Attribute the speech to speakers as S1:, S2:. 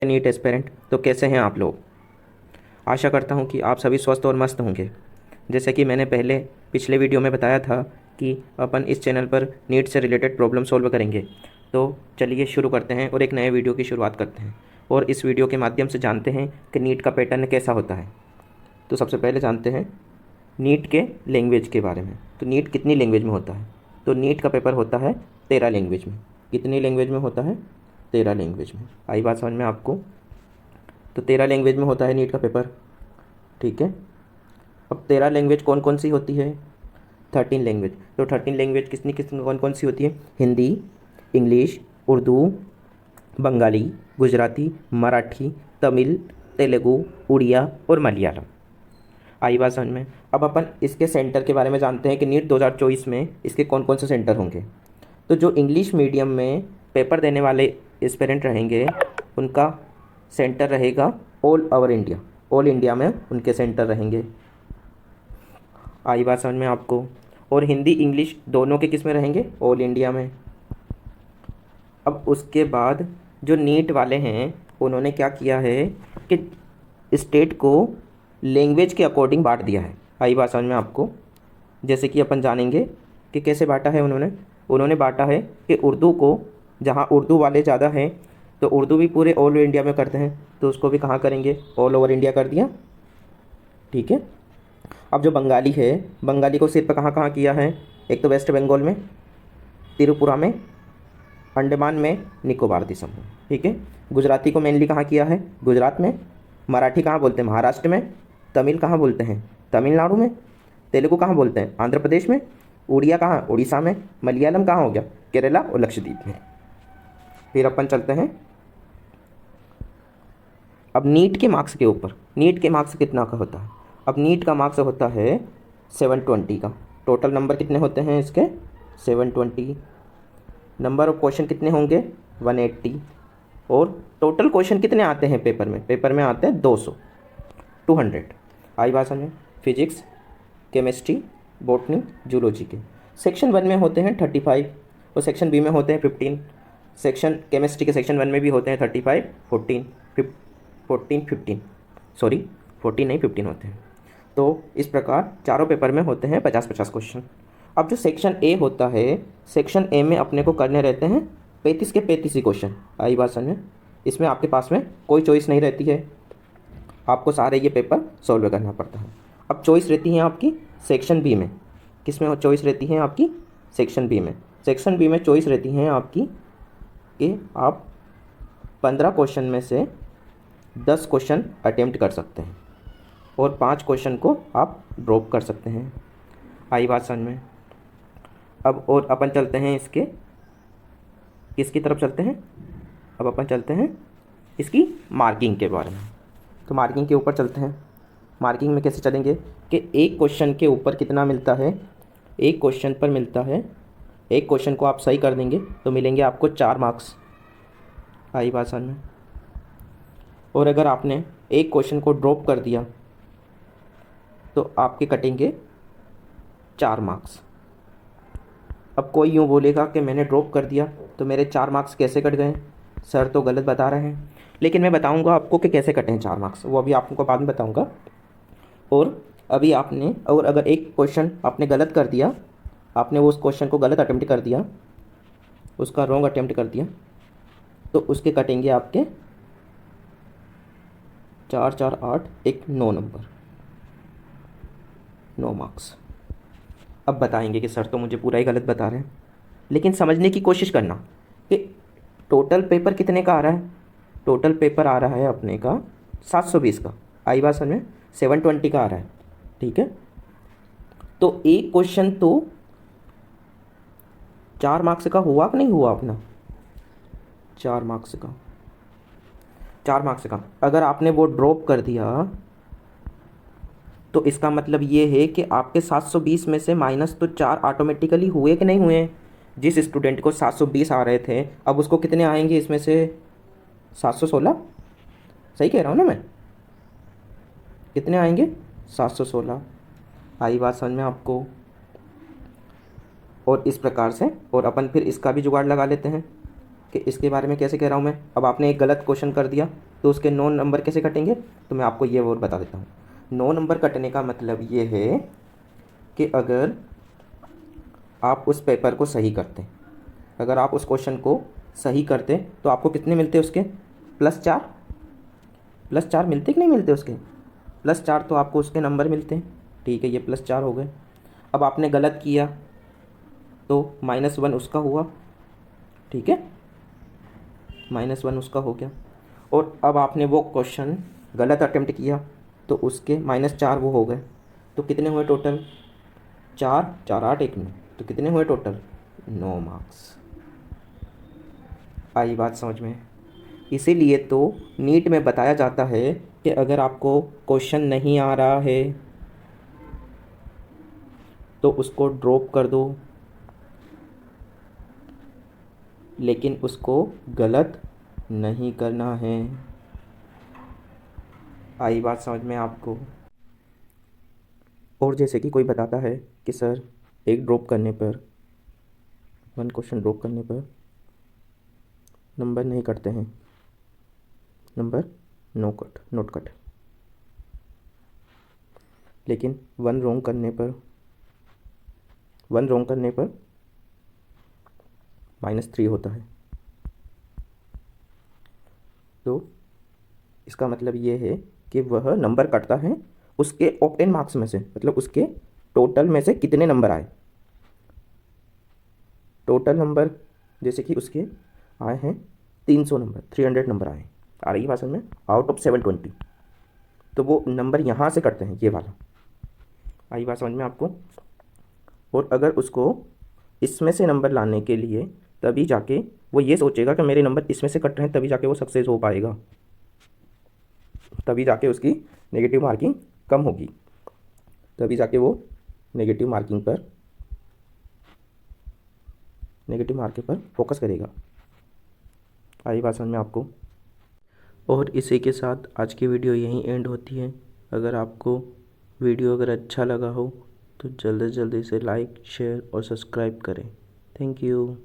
S1: NEET aspirant. तो कैसे हैं आप लोग? आशा करता हूं कि आप सभी स्वस्थ और मस्त होंगे। जैसे कि मैंने पहले पिछले वीडियो में बताया था कि अपन इस चैनल पर नीट से रिलेटेड प्रॉब्लम सॉल्व करेंगे। तो चलिए शुरू करते हैं और एक नए वीडियो की शुरुआत करते हैं और इस वीडियो के माध्यम से जानते हैं कि नीट का पैटर्न कैसा होता है। तो सबसे पहले जानते हैं नीट के लैंग्वेज के बारे में। तो नीट कितनी लैंग्वेज में होता है? तो नीट का पेपर होता है 13 लैंग्वेज में। कितनी लैंग्वेज में होता है? 13 लैंग्वेज में। आई बात समझ में आपको? तो 13 लैंग्वेज में होता है नीट का पेपर। ठीक है। अब 13 लैंग्वेज कौन कौन सी होती है? 13 लैंग्वेज। तो 13 लैंग्वेज कितनी कितनी कौन कौन सी होती है? हिंदी, इंग्लिश, उर्दू, बंगाली, गुजराती, मराठी, तमिल, तेलुगु, उड़िया और मलयालम। आई बात समझ में? अब अपन इसके सेंटर के बारे में जानते हैं कि नीट 2024 में इसके कौन कौन से सेंटर होंगे। तो जो इंग्लिश मीडियम में पेपर देने वाले एस्पिरेंट रहेंगे उनका सेंटर रहेगा all over India. All India में उनके सेंटर रहेंगे। आई बात समझ में आपको? और हिंदी इंग्लिश दोनों के किस में रहेंगे? ऑल इंडिया में। अब उसके बाद जो नीट वाले हैं उन्होंने क्या किया है कि स्टेट को लैंग्वेज के अकॉर्डिंग बांट दिया है। आई बात समझ में आपको? जैसे कि अपन जानेंगे कि कैसे बांटा है उन्होंने। उन्होंने बांटा है कि उर्दू को, जहाँ उर्दू वाले ज़्यादा हैं तो उर्दू भी पूरे ऑल इंडिया में करते हैं, तो उसको भी कहाँ करेंगे? ऑल ओवर इंडिया कर दिया। ठीक है। अब जो बंगाली है, बंगाली को सिर्फ कहाँ कहाँ किया है? एक तो वेस्ट बंगाल में, त्रिपुरा में, अंडमान में, निकोबार द्वीप समूह। ठीक है। गुजराती को मेनली कहाँ किया है? गुजरात में। मराठी कहाँ बोलते हैं? महाराष्ट्र में। तमिल कहाँ बोलते हैं? तमिलनाडु में। तेलुगु कहाँ बोलते हैं? आंध्र प्रदेश में। उड़िया कहाँ? उड़ीसा में। मलयालम कहाँ हो गया? केरला और लक्षद्वीप में। फिर अपन चलते हैं अब नीट के मार्क्स के ऊपर। नीट के मार्क्स कितना का होता है? अब नीट का मार्क्स होता है 720 का। टोटल नंबर कितने होते हैं इसके? 720। नंबर ऑफ क्वेश्चन कितने होंगे? 180। और टोटल क्वेश्चन कितने आते हैं पेपर में? पेपर में आते हैं 200, 200। आई बात समझ में? फिजिक्स, केमिस्ट्री, बॉटनी, जूलॉजी के सेक्शन 1 में होते हैं 35 और सेक्शन बी में होते हैं 15। सेक्शन केमिस्ट्री के सेक्शन 1 में भी होते हैं 35, 14, 14, 15, सॉरी 14 नहीं 15 होते हैं। तो इस प्रकार चारों पेपर में होते हैं 50-50 क्वेश्चन। अब जो सेक्शन ए होता है, सेक्शन ए में अपने को करने रहते हैं 35 के 35 ही क्वेश्चन। आई बात समझ में? इसमें आपके पास में कोई चॉइस नहीं रहती है, आपको सारे ये पेपर सॉल्व करना पड़ता है। अब चॉइस रहती है आपकी सेक्शन बी में। किस में चॉइस रहती है आपकी? सेक्शन बी में। सेक्शन बी में चॉइस रहती है आपकी कि आप 15 क्वेश्चन में से 10 क्वेश्चन अटेम्प्ट कर सकते हैं और 5 क्वेश्चन को आप ड्रॉप कर सकते हैं। आई बात समझ में? अब और अपन चलते हैं इसके किसकी तरफ चलते हैं? अब अपन चलते हैं इसकी मार्किंग के बारे में। तो मार्किंग के ऊपर चलते हैं। मार्किंग में कैसे चलेंगे कि एक क्वेश्चन के ऊपर कितना मिलता है? एक क्वेश्चन पर मिलता है, एक क्वेश्चन को आप सही कर देंगे तो मिलेंगे आपको 4 मार्क्स। आई बात समझ में? और अगर आपने एक क्वेश्चन को ड्रॉप कर दिया तो आपके कटेंगे 4 मार्क्स। अब कोई यूँ बोलेगा कि मैंने ड्रॉप कर दिया तो मेरे 4 मार्क्स कैसे कट गए? सर तो गलत बता रहे हैं। लेकिन मैं बताऊंगा आपको कि कैसे कटे हैं 4 मार्क्स, वो अभी आपको बाद में बताऊंगा। और अभी आपने और अगर एक क्वेश्चन आपने गलत कर दिया, आपने उस क्वेश्चन को गलत अटेम्प्ट कर दिया, उसका रॉन्ग अटेम्प्ट कर दिया, तो उसके कटेंगे आपके 4, 4, 8, एक 9 नंबर, 9 मार्क्स। अब बताएंगे कि सर तो मुझे पूरा ही गलत बता रहे हैं, लेकिन समझने की कोशिश करना कि टोटल पेपर कितने का आ रहा है। टोटल पेपर आ रहा है अपने का 720 का। आई बात समझ में? 720 का आ रहा है। ठीक है। तो एक क्वेश्चन तो 4 मार्क्स का हुआ कि नहीं हुआ अपना? 4 मार्क्स का, 4 मार्क्स का अगर आपने वो ड्रॉप कर दिया तो इसका मतलब ये है कि आपके 720 में से माइनस तो 4 ऑटोमेटिकली हुए कि नहीं हुए? जिस स्टूडेंट को 720 आ रहे थे अब उसको कितने आएंगे इसमें से? 716। सही कह रहा हूँ ना मैं? कितने आएंगे? 716। आई बात समझ में आपको? और इस प्रकार से और अपन फिर इसका भी जुगाड़ लगा लेते हैं कि इसके बारे में कैसे कह रहा हूँ मैं। अब आपने एक गलत क्वेश्चन कर दिया तो उसके 9 नंबर कैसे कटेंगे, तो मैं आपको ये और बता देता हूँ। 9 नंबर कटने का मतलब ये है कि अगर आप उस पेपर को सही करते, अगर आप उस क्वेश्चन को सही करते तो आपको कितने मिलते उसके, +4, +4 मिलते कि नहीं मिलते उसके, +4 तो आपको उसके नंबर मिलते हैं। ठीक है, ये +4 हो गए। अब आपने गलत किया तो -1 उसका हुआ, ठीक है, -1 उसका हो गया। और अब आपने वो क्वेश्चन गलत अटेम्प्ट किया तो उसके -4 वो हो गए। तो कितने हुए टोटल, 4 4 8 1 9, तो कितने हुए टोटल, 9 मार्क्स। आई बात समझ में। इसीलिए तो नीट में बताया जाता है कि अगर आपको क्वेश्चन नहीं आ रहा है तो उसको ड्रॉप कर दो, लेकिन उसको गलत नहीं करना है। आई बात समझ में आपको। और जैसे कि कोई बताता है कि सर एक ड्रॉप करने पर, 1 क्वेश्चन ड्रॉप करने पर नंबर नहीं कटते हैं, नंबर नोट कट, लेकिन 1 रॉन्ग करने पर, 1 रॉन्ग करने पर -3 होता है। तो इसका मतलब ये है कि वह नंबर कटता है उसके ऑप्टेन मार्क्स में से, मतलब उसके टोटल में से कितने नंबर आए। टोटल नंबर जैसे कि उसके आए हैं 300 नंबर, 300 नंबर आए, आ रही है भाषण में, आउट ऑफ 720, तो वो नंबर यहाँ से कटते हैं, ये वाला। आई बात समझ में आपको। और अगर उसको इसमें से नंबर लाने के लिए, तभी जाके वो ये सोचेगा कि मेरे नंबर इसमें से कट रहे हैं, तभी जाके वो सक्सेस हो पाएगा, तभी जाके उसकी नेगेटिव मार्किंग कम होगी, तभी जाके वो नेगेटिव मार्किंग पर फोकस करेगा। आई बात समझ में आपको। और इसी के साथ आज की वीडियो यहीं एंड होती है। अगर आपको वीडियो अगर अच्छा लगा हो तो जल्दी से जल्दी से लाइक, शेयर और सब्सक्राइब करें। Thank you.